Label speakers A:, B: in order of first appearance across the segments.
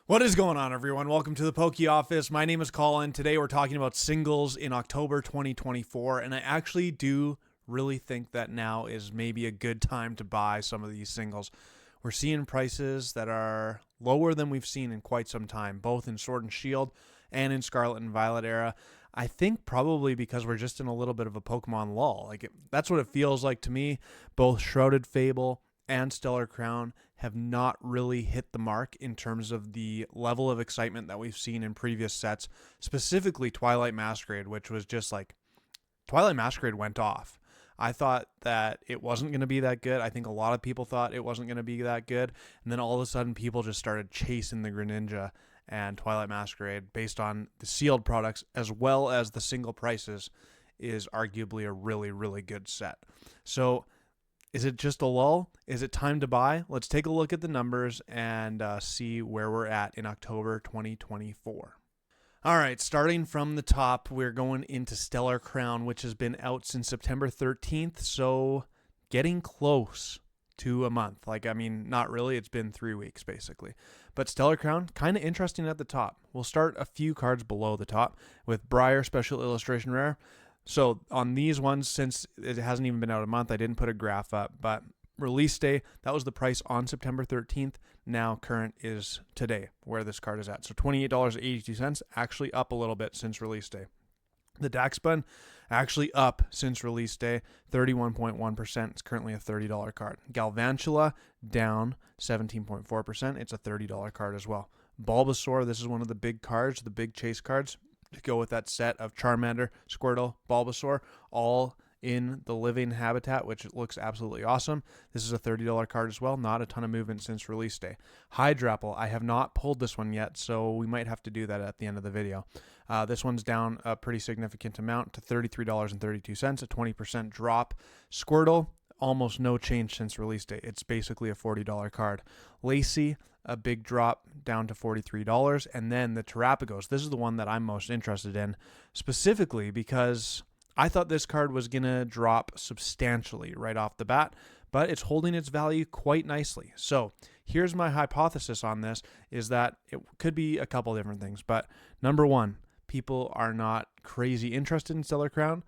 A: What is going on, everyone? Welcome to the Poke Office. My name is Colin. Today we're talking about singles in October 2024, and I actually do really think that now is maybe a good time to buy some of these singles. We're seeing prices that are lower than we've seen in quite some time, both in Sword and Shield and in Scarlet and Violet era. I think probably because we're just in a little bit of a Pokemon lull. That's what it feels like to me. Both Shrouded Fable and Stellar Crown have not really hit the mark in terms of the level of excitement that we've seen in previous sets, specifically Twilight Masquerade, which was just like, Twilight Masquerade went off. I thought that it wasn't going to be that good. I think a lot of people thought it wasn't going to be that good. And then all of a sudden people just started chasing the Greninja and Twilight Masquerade based on the sealed products as well as the single prices is arguably a really, really good set. So is it just a lull? Is it time to buy? Let's take a look at the numbers and see where we're at in October 2024. All right, starting from the top, we're going into Stellar Crown, which has been out since September 13th, so getting close to a month. Not really. It's been 3 weeks, basically. But Stellar Crown, kind of interesting at the top. We'll start a few cards below the top with Briar Special Illustration Rare. So on these ones, since it hasn't even been out a month, I didn't put a graph up, but release day, that was the price on September 13th. Now current is today where this card is at. So $28.82, actually up a little bit since release day. The Daxbun actually up since release day, 31.1%. It's currently a $30 card. Galvantula down 17.4%. It's a $30 card as well. Bulbasaur, this is one of the big cards, the big chase cards, to go with that set of Charmander, Squirtle, Bulbasaur, all in the living habitat, which looks absolutely awesome. This is a $30 card as well. Not a ton of movement since release day. Hydrapple, I have not pulled this one yet, so we might have to do that at the end of the video. This one's down a pretty significant amount to $33.32, a 20% drop. Squirtle, almost no change since release day. It's basically a $40 card. Lacey, a big drop down to $43. And then the Terapagos, this is the one that I'm most interested in, specifically because I thought this card was going to drop substantially right off the bat, but it's holding its value quite nicely. So here's my hypothesis on this, is that it could be a couple different things. But number one, people are not crazy interested in Stellar Crown,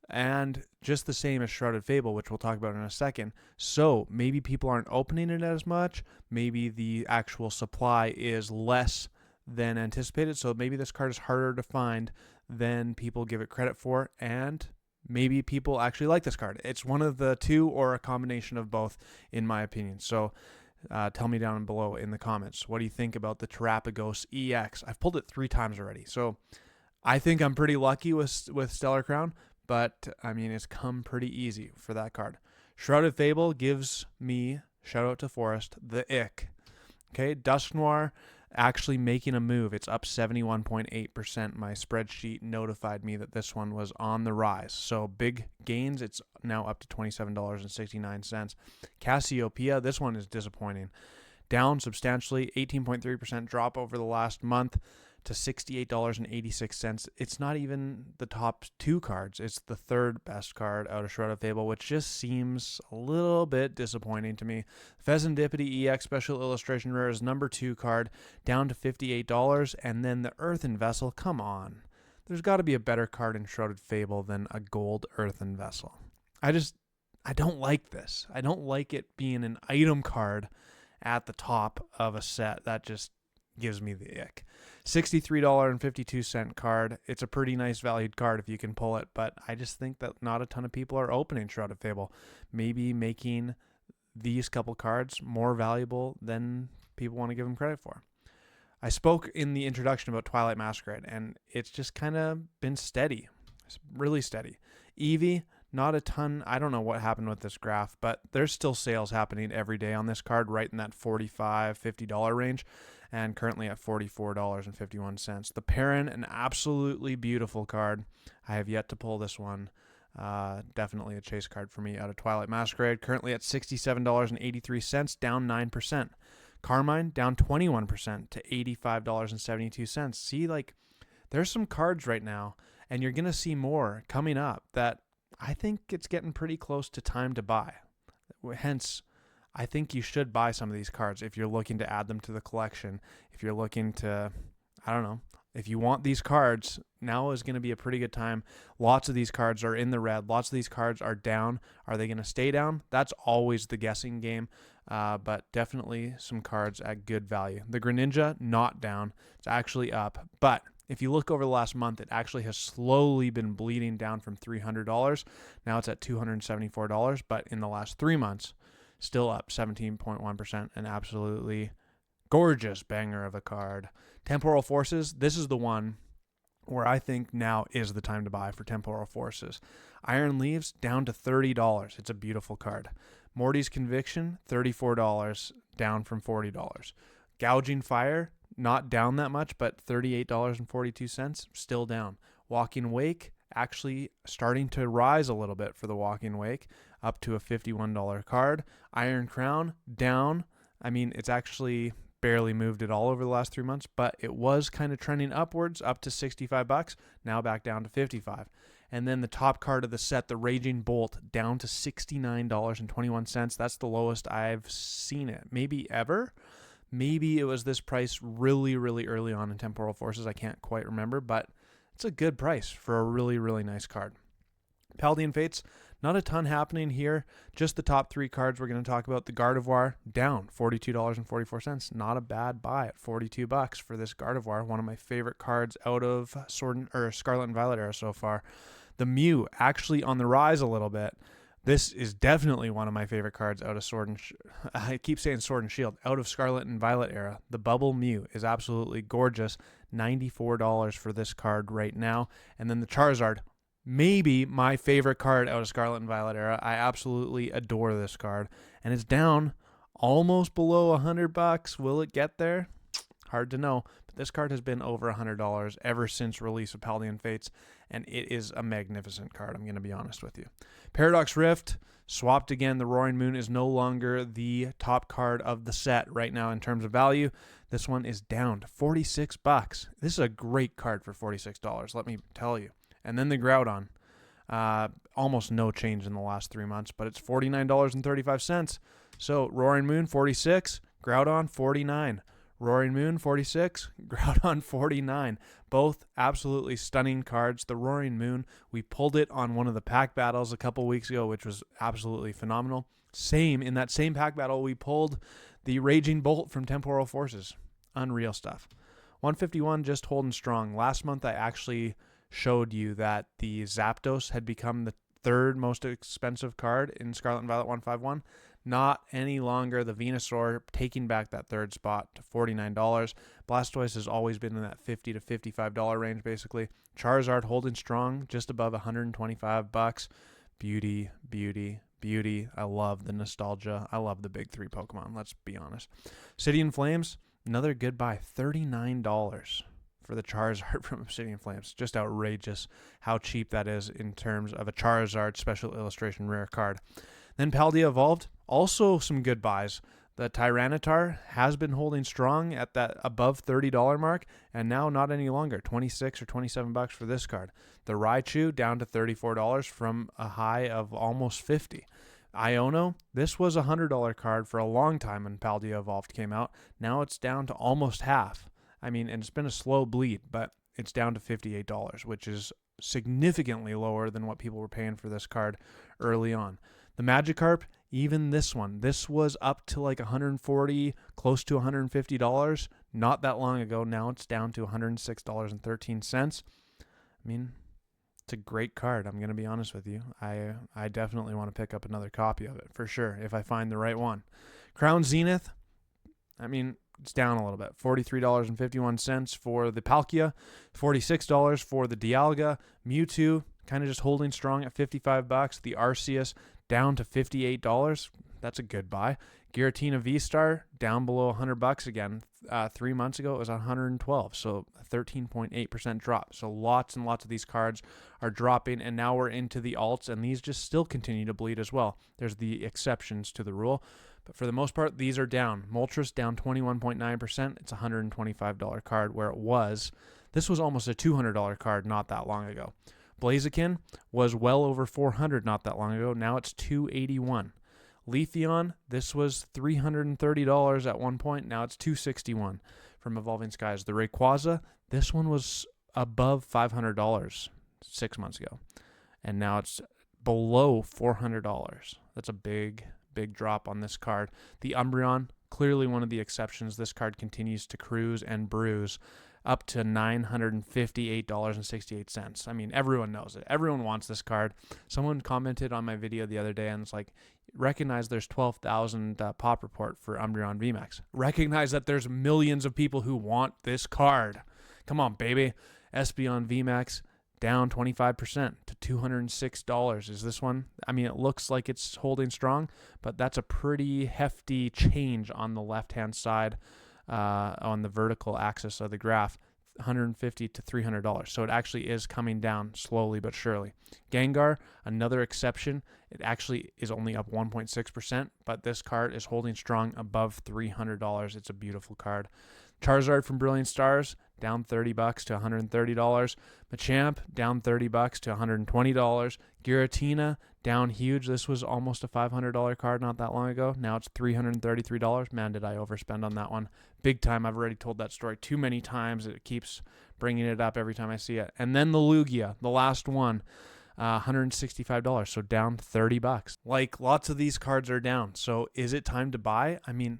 A: and just the same as Shrouded Fable, which we'll talk about in a second. So maybe people aren't opening it as much. Maybe the actual supply is less than anticipated. So maybe this card is harder to find than people give it credit for. And maybe people actually like this card. It's one of the two or a combination of both, in my opinion. So tell me down below in the comments. What do you think about the Terapagos EX? I've pulled it 3 times already. So I think I'm pretty lucky with Stellar Crown. But, it's come pretty easy for that card. Shrouded Fable gives me, shout out to Forrest, the ick. Okay, Dusknoir actually making a move. It's up 71.8%. My spreadsheet notified me that this one was on the rise. So big gains. It's now up to $27.69. Cassiopeia, this one is disappointing. Down substantially, 18.3% drop over the last month to $68.86. It's not even the top 2 cards. It's the third best card out of Shrouded Fable, which just seems a little bit disappointing to me. Pheasantipity EX Special Illustration Rare is number 2 card, down to $58. And then the Earthen Vessel, come on. There's got to be a better card in Shrouded Fable than a gold Earthen Vessel. I don't like this. I don't like it being an item card at the top of a set. That just gives me the ick. $63.52 card. It's a pretty nice valued card if you can pull it, but I just think that not a ton of people are opening Shrouded Fable. Maybe making these couple cards more valuable than people want to give them credit for. I spoke in the introduction about Twilight Masquerade, and it's just kind of been steady. It's really steady. Eevee, not a ton. I don't know what happened with this graph, but there's still sales happening every day on this card, right in that $45, $50 range, and currently at $44.51. The Perrin, an absolutely beautiful card. I have yet to pull this one. Definitely a chase card for me out of Twilight Masquerade. Currently at $67.83, down 9%. Carmine, down 21% to $85.72. See, there's some cards right now, and you're going to see more coming up that I think it's getting pretty close to time to buy. Hence, I think you should buy some of these cards if you're looking to add them to the collection. If you're looking to, I don't know, if you want these cards, now is going to be a pretty good time. Lots of these cards are in the red. Lots of these cards are down. Are they going to stay down? That's always the guessing game, but definitely some cards at good value. The Greninja, not down. It's actually up. But if you look over the last month, it actually has slowly been bleeding down from $300. Now it's at $274. But in the last 3 months, still up 17.1%, an absolutely gorgeous banger of a card. Temporal Forces, this is the one where I think now is the time to buy for Temporal Forces. Iron Leaves, down to $30. It's a beautiful card. Morty's Conviction, $34, down from $40. Gouging Fire, not down that much, but $38.42, still down. Walking Wake, actually starting to rise a little bit for the Walking Wake, up to a $51 card. Iron Crown, down. I mean, it's actually barely moved at all over the last 3 months, but it was kind of trending upwards up to $65, now back down to $55. And then the top card of the set, the Raging Bolt, down to $69.21. That's the lowest I've seen it, maybe ever. Maybe it was this price really, really early on in Temporal Forces. I can't quite remember, but it's a good price for a really, really nice card. Paldean Fates, not a ton happening here. Just the top 3 cards we're going to talk about. The Gardevoir, down $42.44. Not a bad buy at $42 for this Gardevoir. One of my favorite cards out of Scarlet and Violet era so far. The Mew, actually on the rise a little bit. This is definitely one of my favorite cards out of I keep saying Sword and Shield. Out of Scarlet and Violet era. The Bubble Mew is absolutely gorgeous. $94 for this card right now. And then the Charizard, maybe my favorite card out of Scarlet and Violet era. I absolutely adore this card. And it's down almost below $100. Will it get there? Hard to know. But this card has been over $100 ever since release of Paldean Fates. And it is a magnificent card, I'm going to be honest with you. Paradox Rift, swapped again. The Roaring Moon is no longer the top card of the set right now in terms of value. This one is down to $46. This is a great card for $46, let me tell you. And then the Groudon, almost no change in the last 3 months, but it's $49.35. So Roaring Moon, $46, Groudon, $49. Roaring Moon, $46, Groudon, $49. Both absolutely stunning cards. The Roaring Moon, we pulled it on one of the pack battles a couple weeks ago, which was absolutely phenomenal. In that same pack battle, we pulled the Raging Bolt from Temporal Forces. Unreal stuff. 151, just holding strong. Last month, I actually showed you that the Zapdos had become the 3rd most expensive card in Scarlet and Violet 151. Not any longer. The Venusaur taking back that 3rd spot to $49. Blastoise has always been in that $50 to $55 range, basically. Charizard holding strong, just above $125. Beauty, beauty, beauty. I love the nostalgia. I love the big 3 Pokemon, let's be honest. Obsidian Flames, another good buy, $39 for the Charizard from Obsidian Flames. Just outrageous how cheap that is in terms of a Charizard special illustration rare card. Then Paldea Evolved, also some good buys. The Tyranitar has been holding strong at that above $30 mark, and now not any longer, $26 or $27 for this card. The Raichu down to $34 from a high of almost $50. Iono, this was a $100 card for a long time when Paldea Evolved came out. Now it's down to almost half. I mean, and it's been a slow bleed, but it's down to $58, which is significantly lower than what people were paying for this card early on. The Magikarp, even this one, this was up to like $140, close to $150 not that long ago. Now it's down to $106.13. I mean, it's a great card. I'm going to be honest with you. I definitely want to pick up another copy of it for sure if I find the right one. Crown Zenith, I mean, it's down a little bit. $43.51 for the Palkia, $46 for the Dialga. Mewtwo, kind of just holding strong at $55. The Arceus, down to $58. That's a good buy. Giratina V-Star, down below $100 again. 3 months ago, it was $112, so a 13.8% drop. So lots and lots of these cards are dropping, and now we're into the alts, and these just still continue to bleed as well. There's the exceptions to the rule, but for the most part, these are down. Moltres down 21.9%. It's a $125 card where it was. This was almost a $200 card not that long ago. Blaziken was well over $400 not that long ago. Now it's $281. Leafeon, this was $330 at one point. Now it's $261 from Evolving Skies. The Rayquaza, this one was above $500 6 months ago. And now it's below $400. That's a big drop on this card. The Umbreon, clearly one of the exceptions. This card continues to cruise and bruise up to $958.68. I mean, everyone knows it. Everyone wants this card. Someone commented on my video the other day and it's like, recognize there's 12,000 pop report for Umbreon VMAX. Recognize that there's millions of people who want this card. Come on, baby. Espeon VMAX down 25% to $206. Is this one? I mean, it looks like it's holding strong, but that's a pretty hefty change on the left-hand side on the vertical axis of the graph, $150 to $300. So it actually is coming down slowly but surely. Gengar, another exception. It actually is only up 1.6%, but this card is holding strong above $300. It's a beautiful card. Charizard from Brilliant Stars, down $30 to $130. Machamp, down $30 to $120. Giratina, down huge. This was almost a $500 card not that long ago. Now it's $333. Man, did I overspend on that one. Big time. I've already told that story too many times. It keeps bringing it up every time I see it. And then the Lugia, the last one, $165. So down $30. Like, lots of these cards are down. So is it time to buy? I mean,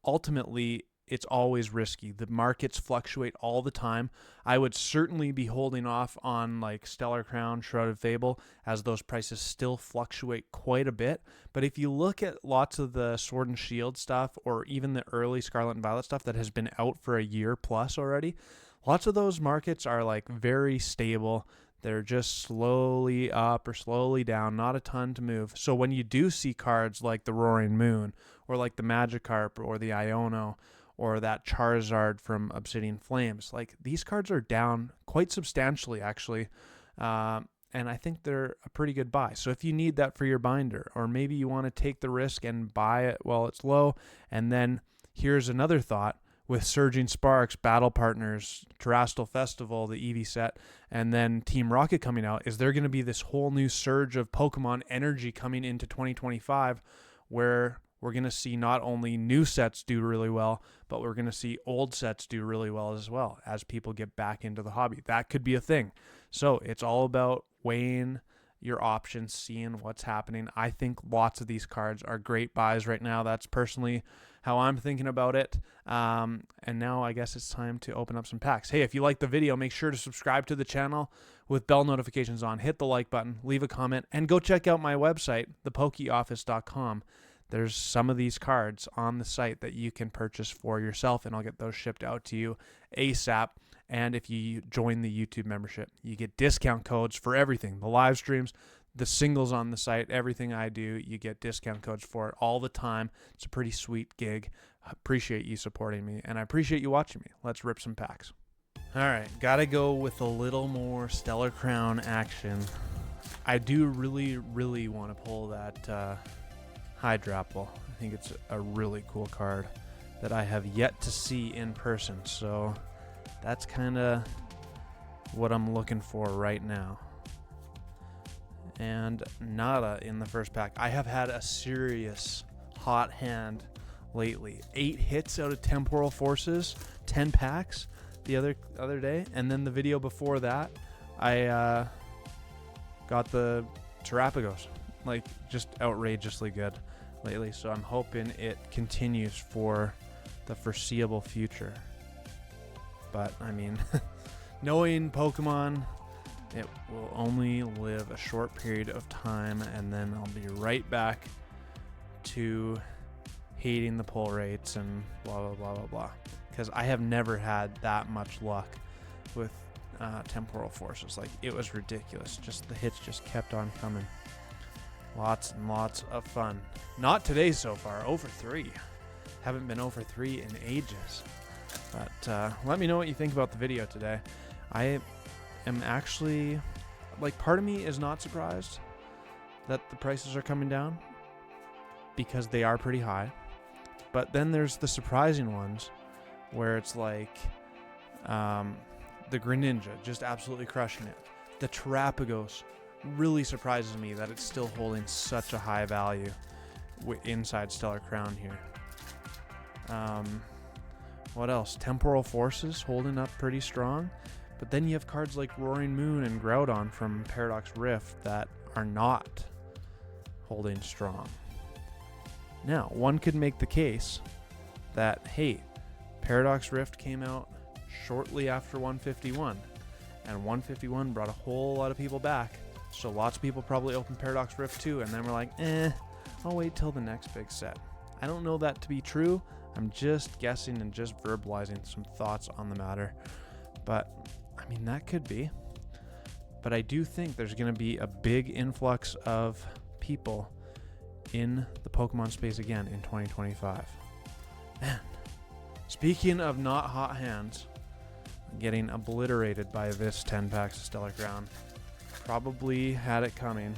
A: ultimately, it's always risky. The markets fluctuate all the time. I would certainly be holding off on like Stellar Crown, Shrouded Fable, as those prices still fluctuate quite a bit. But if you look at lots of the Sword and Shield stuff, or even the early Scarlet and Violet stuff that has been out for a year plus already, lots of those markets are like very stable. They're just slowly up or slowly down, not a ton to move. So when you do see cards like the Roaring Moon, or like the Magikarp, or the Iono, or that Charizard from Obsidian Flames, like, these cards are down quite substantially, actually. And I think they're a pretty good buy. So if you need that for your binder, or maybe you want to take the risk and buy it while it's low, and then here's another thought. With Surging Sparks, Battle Partners, Terrestrial Festival, the Eevee set, and then Team Rocket coming out, is there going to be this whole new surge of Pokemon energy coming into 2025 where we're going to see not only new sets do really well, but we're going to see old sets do really well as people get back into the hobby? That could be a thing. So it's all about weighing your options, seeing what's happening. I think lots of these cards are great buys right now. That's personally how I'm thinking about it. And now I guess it's time to open up some packs. Hey, if you like the video, make sure to subscribe to the channel with bell notifications on. Hit the like button, leave a comment, and go check out my website, thepokeyoffice.com. There's some of these cards on the site that you can purchase for yourself, and I'll get those shipped out to you ASAP. And if you join the YouTube membership, you get discount codes for everything. The live streams, the singles on the site, everything I do, you get discount codes for it all the time. It's a pretty sweet gig. I appreciate you supporting me, and I appreciate you watching me. Let's rip some packs. All right, gotta go with a little more Stellar Crown action. I do really, really want to pull that Hydrapple. I think it's a really cool card that I have yet to see in person, so that's kind of what I'm looking for right now. And nada in the first pack. I have had a serious hot hand lately. 8 hits out of Temporal Forces, 10 packs the other day, and then the video before that, I got the Terrapagos. Like, just outrageously good lately, so I'm hoping it continues for the foreseeable future. But I mean, knowing Pokemon, it will only live a short period of time, and then I'll be right back to hating the pull rates and blah blah blah blah blah, because I have never had that much luck with Temporal Forces. Like, it was ridiculous. Just the hits just kept on coming. Lots and lots of fun. Not today so far. 0-3. Haven't been 0-3 in ages. But let me know what you think about the video today. I am actually, like, part of me is not surprised that the prices are coming down, because they are pretty high. But then there's the surprising ones where it's like the Greninja just absolutely crushing it. The Terrapagos really surprises me that it's still holding such a high value. inside Stellar Crown here. What else? Temporal Forces holding up pretty strong. But then you have cards like Roaring Moon and Groudon from Paradox Rift that are not holding strong. Now, one could make the case that, hey, Paradox Rift came out shortly after 151, and 151 brought a whole lot of people back. So lots of people probably opened Paradox Rift too, and then we're like, I'll wait till the next big set. I don't know that to be true. I'm just guessing and just verbalizing some thoughts on the matter. But, I mean, that could be. But I do think there's going to be a big influx of people in the Pokemon space again in 2025. Man, speaking of not hot hands, getting obliterated by this 10 packs of Stellar Crown. Probably had it coming.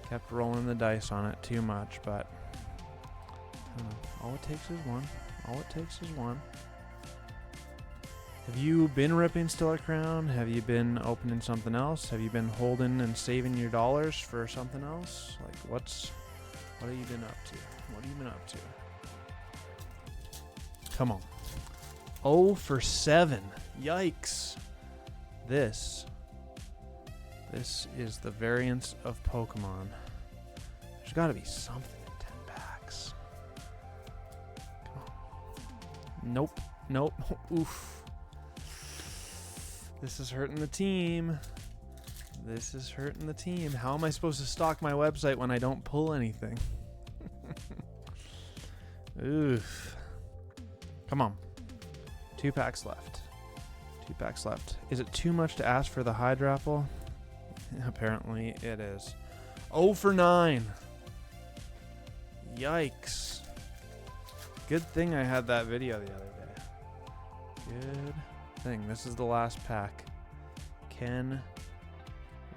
A: Kept rolling the dice on it too much, but I don't know. All it takes is one. All it takes is one. Have you been ripping Stellar Crown? Have you been opening something else? Have you been holding and saving your dollars for something else? Like, what have you been up to? What have you been up to? Come on. 0 for 7. Yikes. This is the variance of Pokemon. There's got to be something in 10 packs. Come on. Nope. Nope. Oof. This is hurting the team. This is hurting the team. How am I supposed to stock my website when I don't pull anything? Oof. Come on. 2 packs left. 2 packs left. Is it too much to ask for the Hydrapple? Apparently it is. 0 for 9. Yikes. Good thing I had that video the other day. Good thing. This is the last pack. Can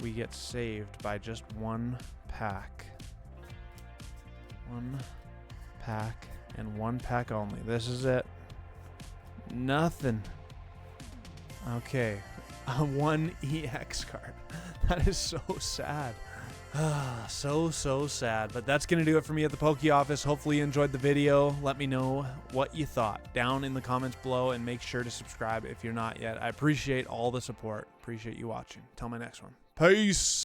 A: we get saved by just 1 pack? 1 pack and 1 pack only. This is it. Nothing. Okay. 1 EX card. That is so sad. So sad. But that's going to do it for me at the Poke Office. Hopefully you enjoyed the video. Let me know what you thought down in the comments below, and make sure to subscribe if you're not yet. I appreciate all the support. Appreciate you watching. Till my next one. Peace.